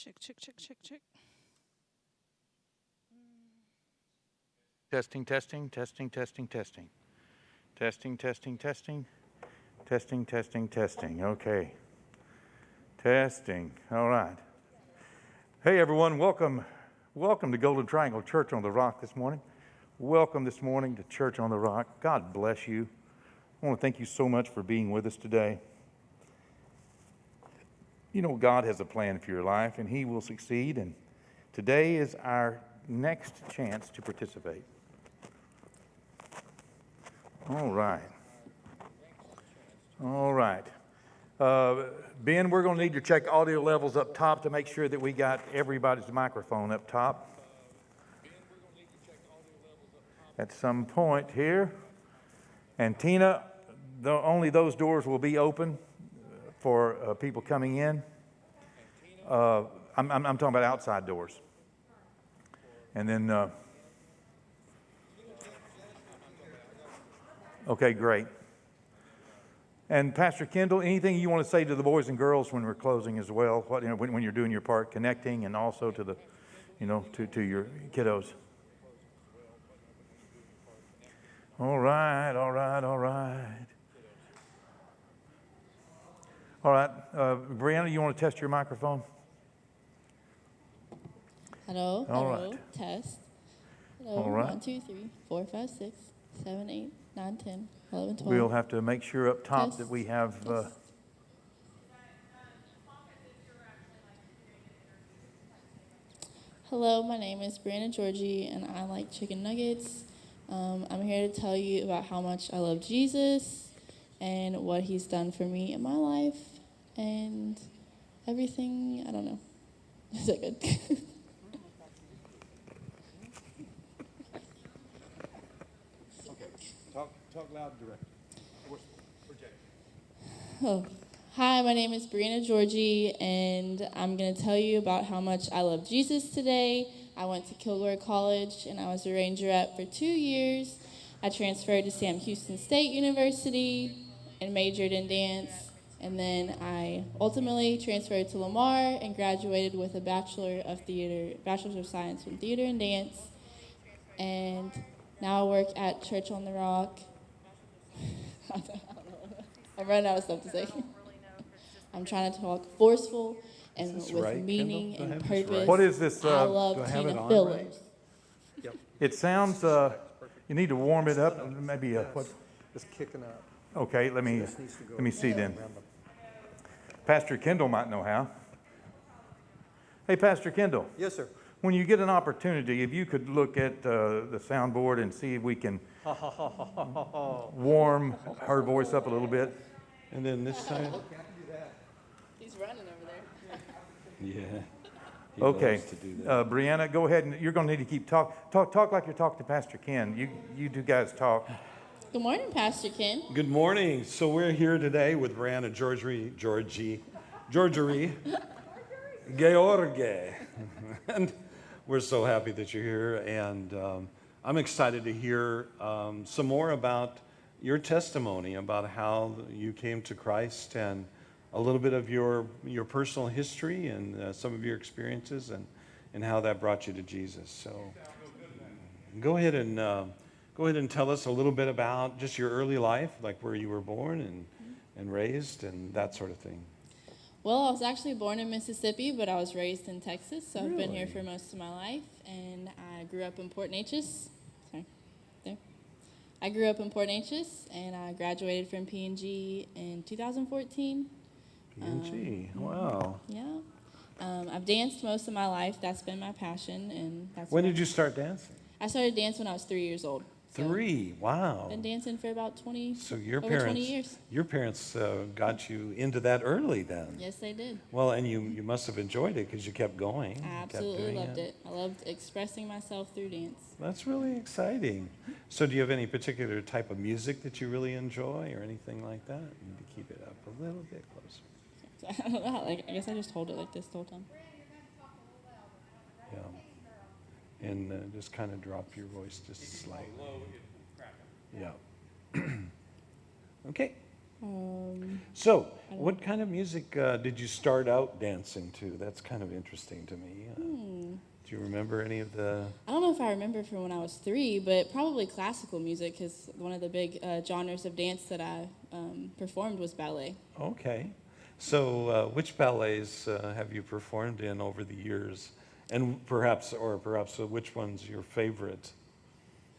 Check, check, check, check, check. Testing, testing, testing, testing, testing. Testing, testing, testing. Testing, testing, testing. Okay. Testing. All right. Hey everyone, welcome to Golden Triangle Church on the Rock this morning. Welcome this morning to Church on the Rock. God bless you. I want to thank you so much for being with us today. You know, God has a plan for your life and He will succeed, and today is our next chance to participate. All right. All right. Ben, we're going to need to check audio levels up top to make sure that we got everybody's microphone up top at some point here. And Tina, only those doors will be open for people coming in. I'm talking about outside doors. And then, okay, great. And Pastor Kendall, anything you want to say to the boys and girls when we're closing as well? What, when you're doing your part, connecting, and also to the, to your kiddos. All right, all right, all right. All right, Brianna, you want to test your microphone? Hello, all hello, right. Test. Hello, all right. 1, 2, 3, 4, 5, 6, 7, 8, 9, 10, 11, 12. We'll have to make sure up top Test. that we have... Hello, my name is Brianna Georgie, and I like chicken nuggets. I'm here to tell you about how much I love Jesus and what He's done for me in my life and everything. I don't know. Is that good? Talk loud and direct. Project. Oh. Hi, my name is Brianna Georgie, and I'm going to tell you about how much I love Jesus today. I went to Kilgore College, and I was a Ranger rep for 2 years. I transferred to Sam Houston State University and majored in dance, and then I ultimately transferred to Lamar and graduated with a Bachelor's of Science in Theater and Dance, and now I work at Church on the Rock. I'm running out of stuff to say. I'm trying to talk forceful and with right, meaning Kendall? and Do I have this purpose. right? What is this? I love do I have it Tina on Phillips. Yep. It sounds, you need to warm it up, maybe, what? It's kicking up. Okay, let me see then. Pastor Kendall might know how. Hey, Pastor Kendall. Yes, sir. When you get an opportunity, if you could look at the soundboard and see if we can warm her voice up a little bit. And then this time. He's running over there. Yeah. He Okay, loves to do that. Brianna, go ahead, and you're going to need to keep talk like you're talking to Pastor Ken. You two guys talk. Good morning, Pastor Ken. Good morning. So we're here today with Brianna Georgie, George, and we're so happy that you're here. And I'm excited to hear some more about your testimony about how you came to Christ and a little bit of your personal history and some of your experiences and how that brought you to Jesus. So go ahead and tell us a little bit about just your early life, like where you were born and raised and that sort of thing. Well, I was actually born in Mississippi, but I was raised in Texas, so I've been here Really? for most of my life. And I grew up in Port Neches. Sorry, there. I grew up in Port Neches, and I graduated from P&G in 2014. P&G, wow. Yeah. I've danced most of my life. That's been my passion, and that's When what did you start dancing? I started dancing when I was 3 years old. So 3, wow. been dancing for about 20, So over 20 years. your parents got you into that early then. Yes, they did. Well, and you must have enjoyed it because you kept going. I You kept absolutely doing loved it. I loved expressing myself through dance. That's really exciting. So do you have any particular type of music that you really enjoy or anything like that? You need to keep it up a little bit closer. I don't know. I guess I just hold it like this the whole time. Yeah. And just kind of drop your voice just slightly. Yeah. Okay. So, what kind of music did you start out dancing to? That's kind of interesting to me. Do you remember any of the? I don't know if I remember from when I was 3, but probably classical music, because one of the big genres of dance that I performed was ballet. Okay. So, which ballets have you performed in over the years? And perhaps which one's your favorite?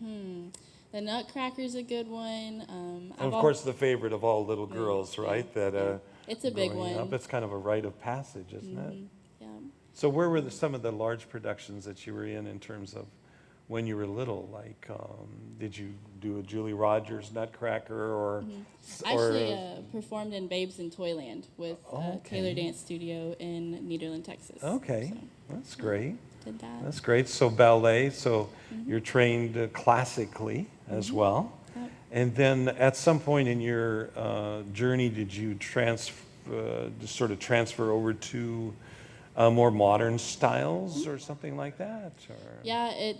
The Nutcracker's a good one. And of course, the favorite of all little girls, right? That It's a big growing one. up, it's kind of a rite of passage, isn't it? Yeah. So, where were some of the large productions that you were in terms of when you were little? Like, did you do a Julie Rogers Nutcracker or? I actually performed in Babes in Toyland with Okay. Taylor Dance Studio in Nederland, Texas. Okay, So, that's great. did that. That's great. So ballet. So you're trained classically as well. Yep. And then at some point in your journey, did you sort of transfer over to more modern styles or something like that? Or? Yeah,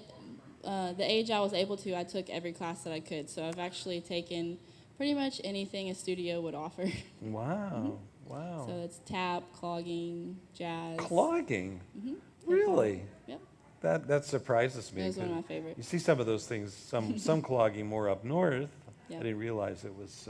the age I was able to, I took every class that I could. So I've actually taken pretty much anything a studio would offer. Wow. Wow. So it's tap, clogging, jazz. Clogging? Really? Yep. That surprises me. That was one of 'cause my favorites. You see some of those things, some clogging more up north. Yep. I didn't realize it was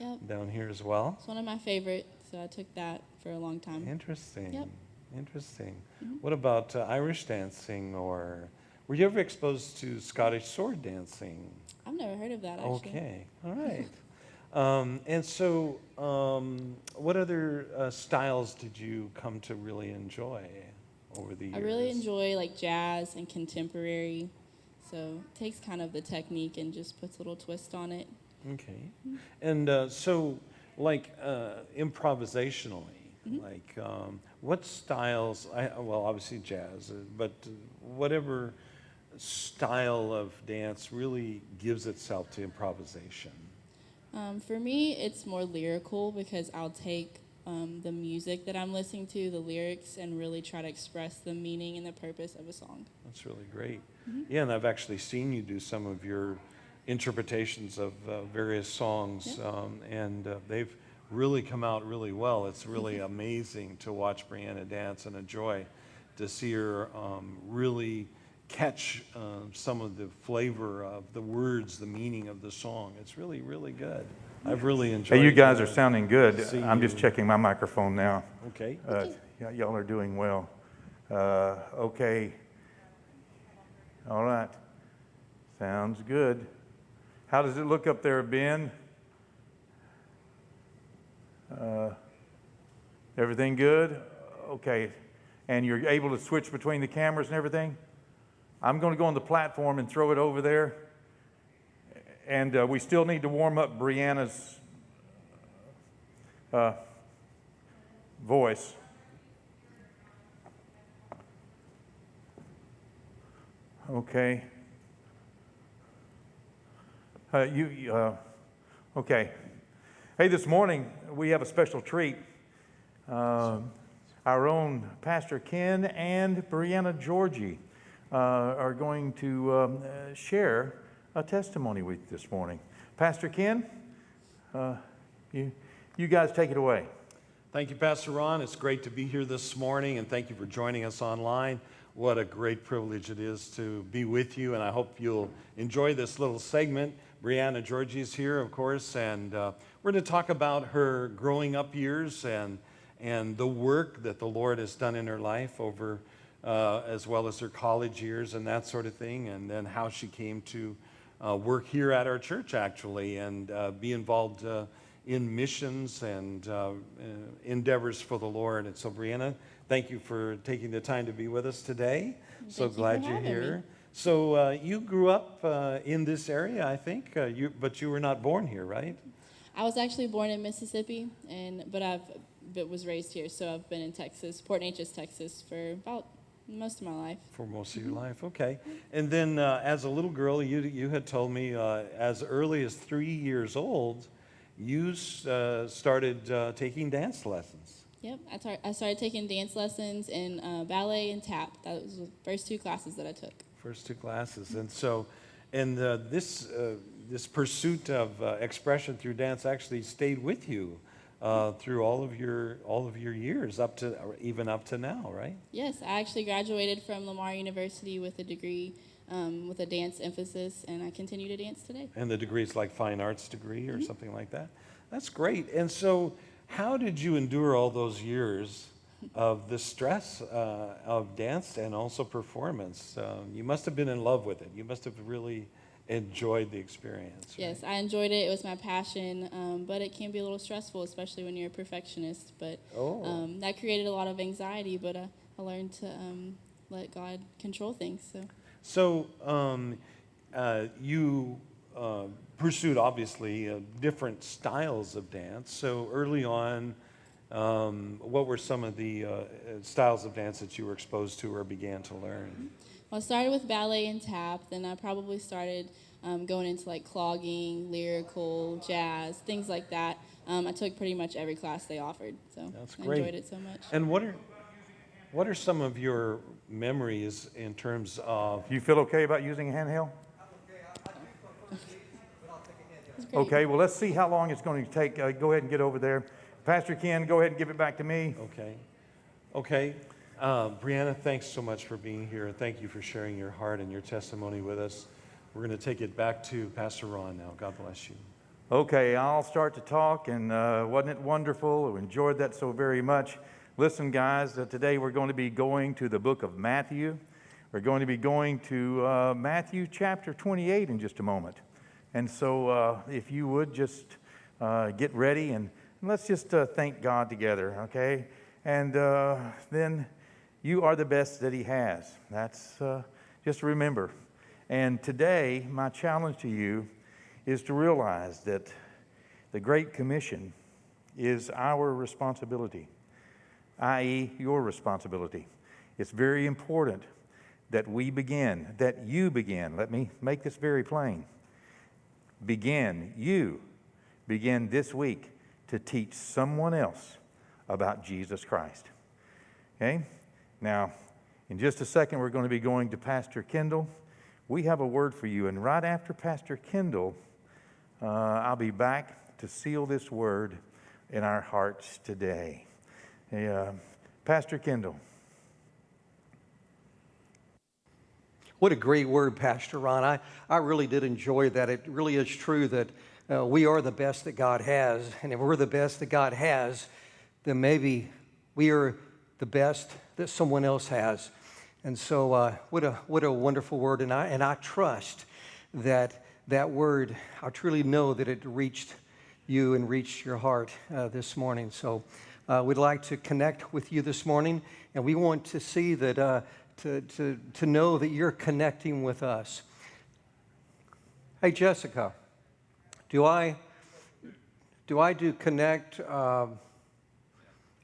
Yep. down here as well. It's one of my favorites, so I took that for a long time. Interesting. Yep. Interesting. What about Irish dancing, or were you ever exposed to Scottish sword dancing? I've never heard of that, actually. Okay. All right. And so, what other styles did you come to really enjoy over the years? I really enjoy like jazz and contemporary. So it takes kind of the technique and just puts a little twist on it. Okay. And so, like improvisationally, like what styles? Well, obviously jazz, but whatever style of dance really gives itself to improvisation. For me, it's more lyrical because I'll take the music that I'm listening to, the lyrics, and really try to express the meaning and the purpose of a song. That's really great. Yeah, and I've actually seen you do some of your interpretations of various songs, and they've really come out really well. It's really amazing to watch Brianna dance, and a joy to see her really catch some of the flavor of the words, the meaning of the song. It's really, really good. I've really enjoyed it. Hey, you guys are sounding good. see I'm just you. checking my microphone now. Okay. Yeah, y'all are doing well. Okay. All right. Sounds good. How does it look up there, Ben? Everything good? Okay. And you're able to switch between the cameras and everything? I'm going to go on the platform and throw it over there. And we still need to warm up Brianna's voice. Okay. Okay. Hey, this morning we have a special treat. Our own Pastor Ken and Brianna Georgie are going to share a testimony with you this morning. Pastor Ken, you guys take it away. Thank you, Pastor Ron. It's great to be here this morning, and thank you for joining us online. What a great privilege it is to be with you, and I hope you'll enjoy this little segment. Brianna Georgie is here, of course, and we're going to talk about her growing up years and the work that the Lord has done in her life over as well as her college years and that sort of thing, and then how she came to work here at our church, actually, and be involved in missions and endeavors for the Lord. And so, Brianna, thank you for taking the time to be with us today. So glad you're here. So you grew up in this area, I think, but you were not born here, right? I was actually born in Mississippi, but was raised here. So I've been in Texas, Port Neches, Texas, for about most of my life. For most of your life, okay. And then as a little girl, you had told me as early as 3 years old, you started taking dance lessons. Yep, I started taking dance lessons in ballet and tap. That was the first 2 classes that I took. First 2 classes, and so, and this this pursuit of expression through dance actually stayed with you through all of your years, even up to now, right? Yes, I actually graduated from Lamar University with a degree with a dance emphasis, and I continue to dance today. And the degree's like fine arts degree or something like that. That's great. And so, how did you endure all those years of the stress of dance and also performance? You must have been in love with it. You must have really enjoyed the experience. Right? Yes, I enjoyed it. It was my passion, but it can be a little stressful, especially when you're a perfectionist. But that created a lot of anxiety, but I learned to let God control things. So you pursued, obviously, different styles of dance. So early on, what were some of the styles of dance that you were exposed to or began to learn? Well, I started with ballet and tap. Then I probably started going into like clogging, lyrical, jazz, things like that. I took pretty much every class they offered, so That's I great. enjoyed it so much. And what are some of your memories in terms of? You feel okay about using a handheld? It's great. Okay, well, let's see how long it's going to take. Go ahead and get over there. Pastor Ken, go ahead and give it back to me. Okay. Brianna, thanks so much for being here, and thank you for sharing your heart and your testimony with us. We're going to take it back to Pastor Ron now. God bless you. Okay, I'll start to talk, and wasn't it wonderful? We enjoyed that so very much. Listen, guys, today we're going to be going to the book of Matthew. We're going to be going to Matthew chapter 28 in just a moment. And so if you would just get ready, and let's just thank God together, okay? And then you are the best that He has. That's just remember. And today, my challenge to you is to realize that the Great Commission is our responsibility, i.e., your responsibility. It's very important that we begin, that you begin. Let me make this very plain. You begin this week to teach someone else about Jesus Christ. Okay? Now, in just a second, we're going to be going to Pastor Kendall. We have a word for you, and right after Pastor Kendall, I'll be back to seal this word in our hearts today. Pastor Kendall. What a great word, Pastor Ron. I really did enjoy that. It really is true that we are the best that God has. And if we're the best that God has, then maybe we are the best that someone else has. And so what a wonderful word. And I trust that word, I truly know that it reached you and reached your heart this morning. So we'd like to connect with you this morning. And we want to see that to know that you're connecting with us. Hey, Jessica, do I do connect?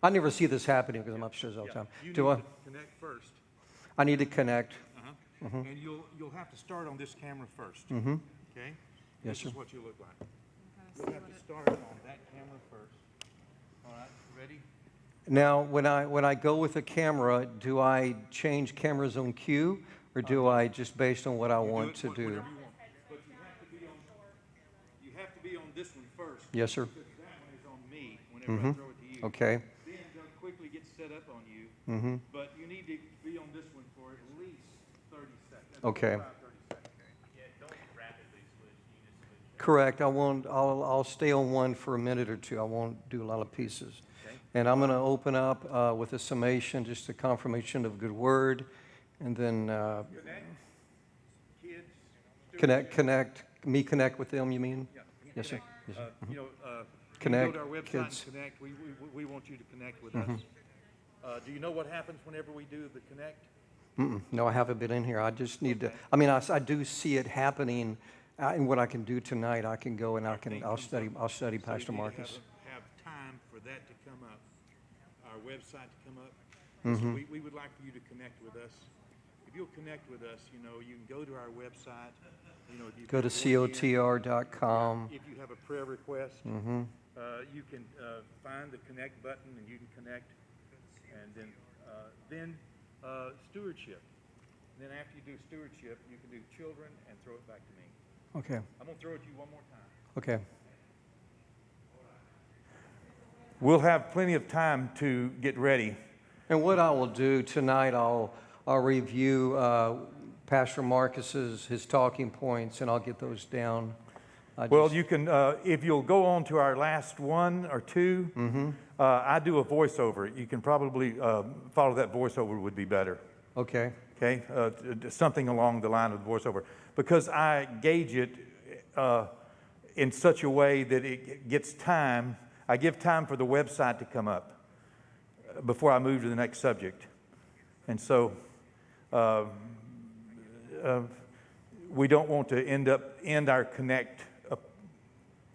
I never see this happening because I'm upstairs all the time. You Do I? need to connect first. I need to connect. And you'll have to start on this camera first. Okay? Yes, This sir. is what you look like. You'll have to start on that camera first. All right, ready? Now, when I go with a camera, do I change cameras on cue, or do I just based on what I want to do? Whatever you want. But you have to be on this one first. Yes, sir. Because that one is on me whenever I throw it to you. Okay. Then they'll quickly get set up on you. But you need to be on this one for at least 30 seconds. Okay. About 30 seconds. Correct. I'll stay on one for a minute or two. I won't do a lot of pieces. Okay. And I'm going to open up with a summation, just a confirmation of good word, and then Kids, connect with them. You mean? yeah. Yes, sir. Yes, sir. You Connect, go to our website kids. and connect. We want you to connect with us. Do you know what happens whenever we do the connect? No, I haven't been in here. I just need to. I mean, I do see it happening. And what I can do tonight, I can go and I'll study Pastor Marcus. Have time for that to come up, our website to come up. So we would like for you to connect with us. If you'll connect with us, you can go to our website. If you Go to cotr.com. If you have a prayer request, you can find the connect button and you can connect. And then stewardship. And then after you do stewardship, you can do children and throw it back to me. Okay. I'm going to throw it to you one more time. Okay. We'll have plenty of time to get ready. And what I will do tonight, I'll review Pastor Marcus's his talking points, and I'll get those down. Well, you can, if you'll go on to our last one or two, I do a voiceover. You can probably follow that voiceover would be better. Okay. Okay, something along the line of the voiceover, because I gauge it in such a way that it gets time. I give time for the website to come up before I move to the next subject, and so we don't want to end our Connect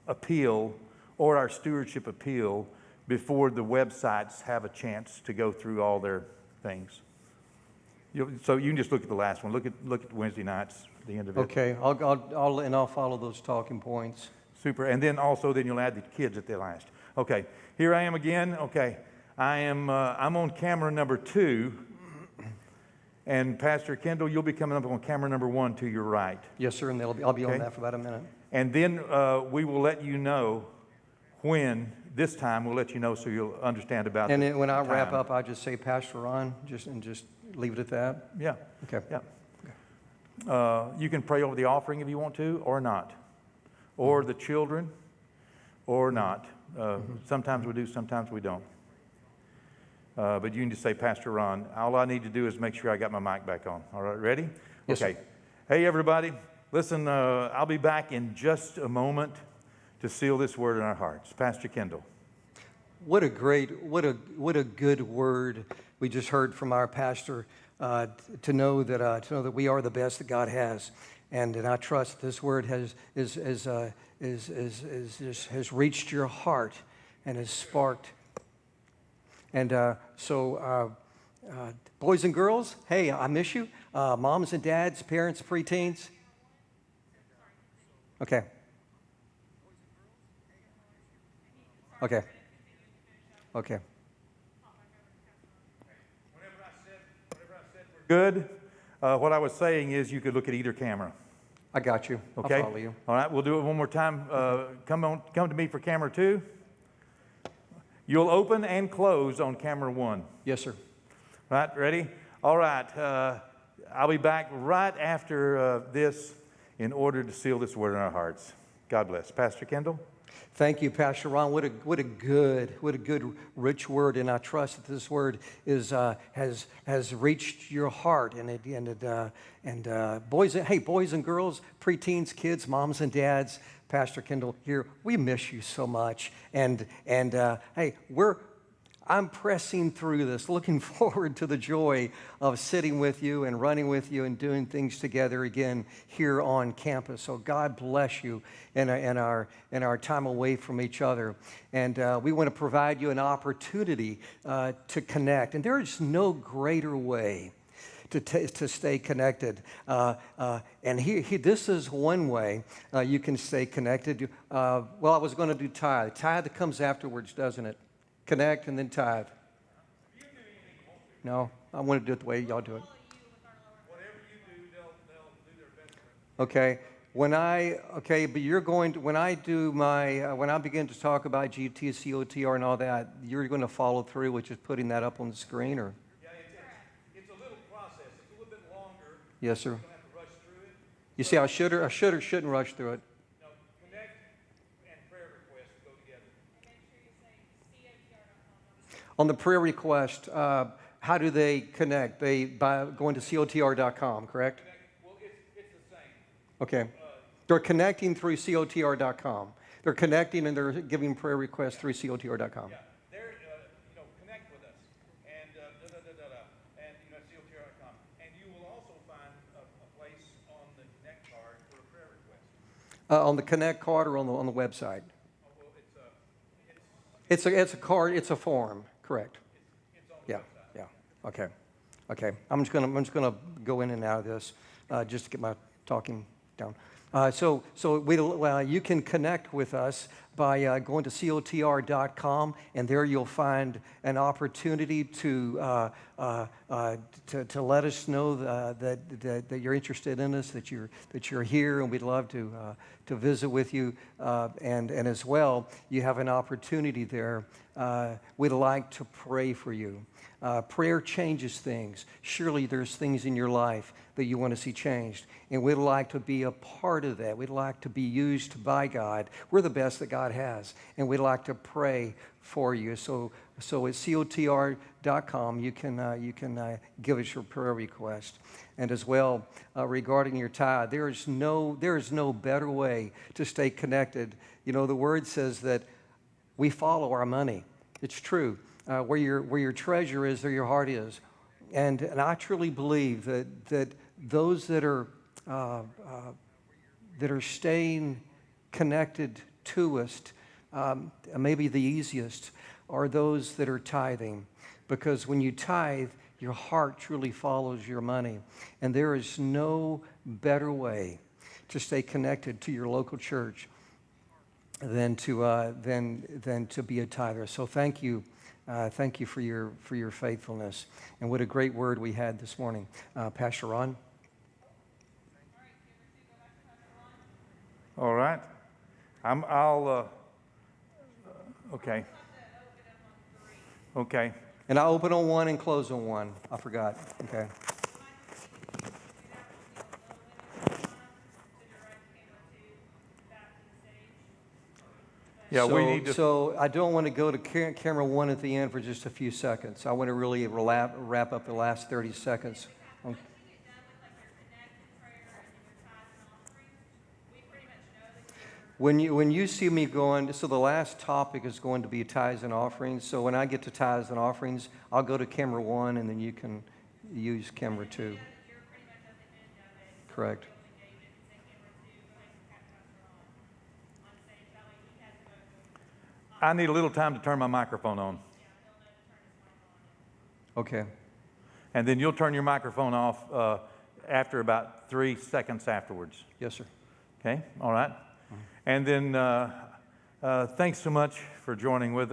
appeal or our stewardship appeal before the websites have a chance to go through all their things. So you can just look at the last one. Look at Wednesday nights, the end of it. Okay. I'll follow those talking points. Super. And then you'll add the kids at the last. Okay. Here I am again. Okay. I'm on camera number 2, and Pastor Kendall, you'll be coming up on camera number 1 to your right. Yes, sir. And I'll be on Okay. that for about a minute. And then we will let you know when. This time we'll let you know so you'll understand about. And the then when I wrap time. up, I just say Pastor Ron, just leave it at that. Yeah. Okay. Yeah. You can pray over the offering if you want to, or not, or the children, or not. Sometimes we do, sometimes we don't. But you can just say, Pastor Ron. All I need to do is make sure I got my mic back on. All right, ready? Yes, Okay. sir. Hey, everybody. Listen, I'll be back in just a moment to seal this word in our hearts. Pastor Kendall. What a good word we just heard from our pastor. To know that we are the best that God has, and I trust this word has reached your heart and has sparked. And so, boys and girls, hey, I miss you. Moms and dads, parents, preteens. Okay. Okay. Okay. Good. What I was saying is you could look at either camera. I got you. Okay. I'll follow you. All right. We'll do it one more time. Come to me for camera 2. You'll open and close on camera 1. Yes, sir. Right. Ready? All right. I'll be back right after this in order to seal this word in our hearts. God bless. Pastor Kendall. Thank you, Pastor Ron. What a good, rich word, and I trust that this word has reached your heart. Boys and girls, preteens, kids, moms and dads, Pastor Kendall here. We miss you so much, and hey, I'm pressing through this, looking forward to the joy of sitting with you and running with you and doing things together again here on campus. So God bless you in our time away from each other. And we want to provide you an opportunity to connect. And there is no greater way to stay connected. And this is one way you can stay connected. I was going to do tithe. Tithe comes afterwards, doesn't it? Connect and then tithe. No, I want to do it the way y'all do it. Whatever you do, they'll do their best. Okay. When I begin to talk about GT, COTR, and all that, you're going to follow through, which is putting that up on the screen, or? Yeah, it's a little process. It's a little bit longer. Yes, sir. You don't have to rush through it. You see, I should or shouldn't rush through it. No, connect and prayer requests go together. On the prayer request, how do they connect? By going to COTR.com, correct? Well, it's the same. Okay. They're connecting through COTR.com. They're connecting and they're giving prayer requests through COTR.com. Yeah, they're connect with us and and COTR.com, and you will also find a place on the Connect card for a prayer request. On the Connect card or on the website? Oh, well, It's a card. It's a form. Correct. it's on the Yeah. website. Yeah. Okay. I'm just gonna go in and out of this just to get my talking down. You can connect with us by going to cotr.com, and there you'll find an opportunity to let us know that you're interested in us, that you're here, and we'd love to visit with you. And as well, you have an opportunity there. We'd like to pray for you. Prayer changes things. Surely there's things in your life that you want to see changed. And we'd like to be a part of that. We'd like to be used by God. We're the best that God has. And we'd like to pray for you. So at cotr.com, you can give us your prayer request. And as well, regarding your tithe, there is no better way to stay connected. You know, the Word says that we follow our money. It's true. Where your treasure is, there your heart is. And I truly believe that those that are staying connected to us, maybe the easiest, are those that are tithing. Because when you tithe, your heart truly follows your money. And there is no better way to stay connected to your local church than to be a tither. So thank you. Thank you for your faithfulness. And what a great word we had this morning. Pastor Ron? All right. Okay. Okay. And I'll open on one and close on one. I forgot. Okay. Yeah, we need to. So I don't want to go to camera one at the end for just a few seconds. I want to really wrap up the last 30 seconds. When you see me going, so the last topic is going to be tithes and offerings. So when I get to tithes and offerings, I'll go to camera one, and then you can use camera two. Correct. I need a little time to turn my microphone on. Okay. And then you'll turn your microphone off after about 3 seconds afterwards. Yes, sir. Okay? All right? And then thanks so much for joining with,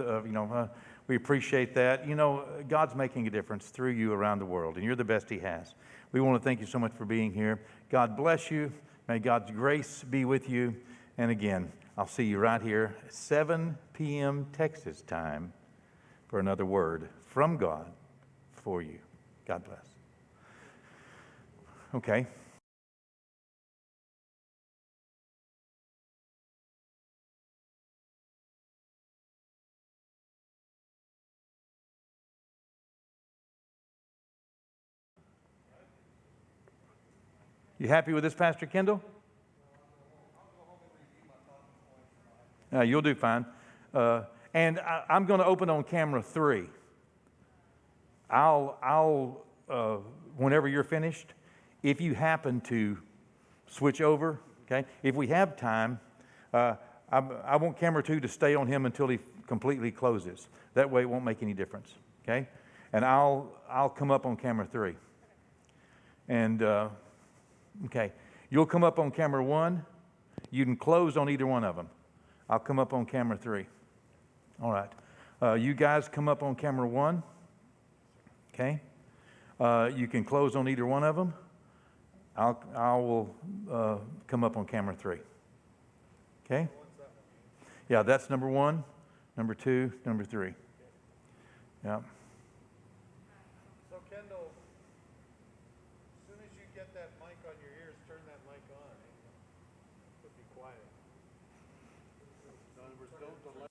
we appreciate that. You know, God's making a difference through you around the world, and you're the best He has. We want to thank you so much for being here. God bless you. May God's grace be with you. And again, I'll see you right here, 7 p.m. Texas time, for another word from God for you. God bless. Okay. You happy with this, Pastor Kendall? You'll do fine. And I'm going to open on camera 3. I'll whenever you're finished, if you happen to switch over, okay? If we have time, I want camera 2 to stay on him until he completely closes. That way it won't make any difference, okay? And I'll come up on camera 3. And, okay, you'll come up on camera 1. You can close on either one of them. I'll come up on camera 3. All right. You guys come up on camera 1. Okay. You can close on either one of them. I will come up on camera 3. Okay. Yeah, that's number 1, number 2, number 3. Yeah. So Kendall, as soon as you get that mic on your ears, turn that mic on. But be quiet. In other words, don't delay.